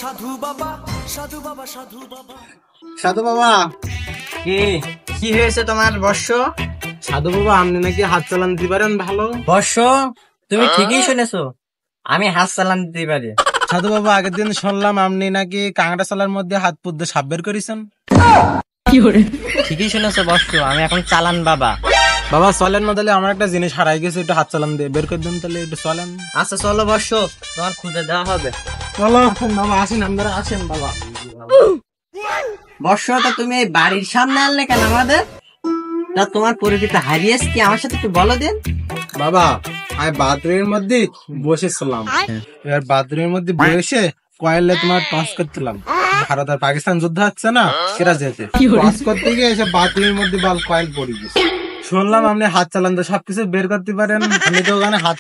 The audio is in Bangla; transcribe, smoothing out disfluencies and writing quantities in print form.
সাধু বাবা সাধু বাবা সাধু বাবা। সাধু বাবা, কি কি হয়েছে তোমার বর্ষ? সাধু বাবা আপনি নাকি হাত চালান দিতে পারেন ভালো। বর্ষ, তুমি ঠিকই শুনেছো, আমি হাত চালান দিতে পারি। সাধু বাবা, আগের দিন শুনলাম আপনি নাকি কাঁকড়া চালার মধ্যে হাত পুদ্দে সাপ বের করেছেন। ঠিকই শুনেছো বর্ষ, আমি এখন চালান বাবা। বাবা চলেন না, তাহলে আমার একটা জিনিস হারাই গেছে, একটু হাত চালান দিয়ে বের করে দিন, তাহলে একটু চলেন। আচ্ছা চলো বর্ষ, তোমার খুঁজে দেওয়া হবে। চলো বাবা, আসেন আপনারা, আসেন বাবা। বর্ষ, তো তুমি এই বাড়ির সামনে আনলে কেন আমাদের? তা তোমার পরিচিত হারিয়েছ কি, আমার সাথে একটু বলো দিন। বাবা আমি বাথরুমের মধ্যে বসেছিলাম, এবার বাথরুমের মধ্যে বসে কয়েলে তোমার টস করছিলাম। ভারত আর পাকিস্তান যুদ্ধ হচ্ছে না, সেটা যেতে টস করতে গিয়ে এসে বাথরুমের মধ্যে বল কয়েল পড়ে গেছে। শুনলাম আপনি হাত চালান তো সবকিছু বের করতে পারেন, আমি তো ওখানে হাত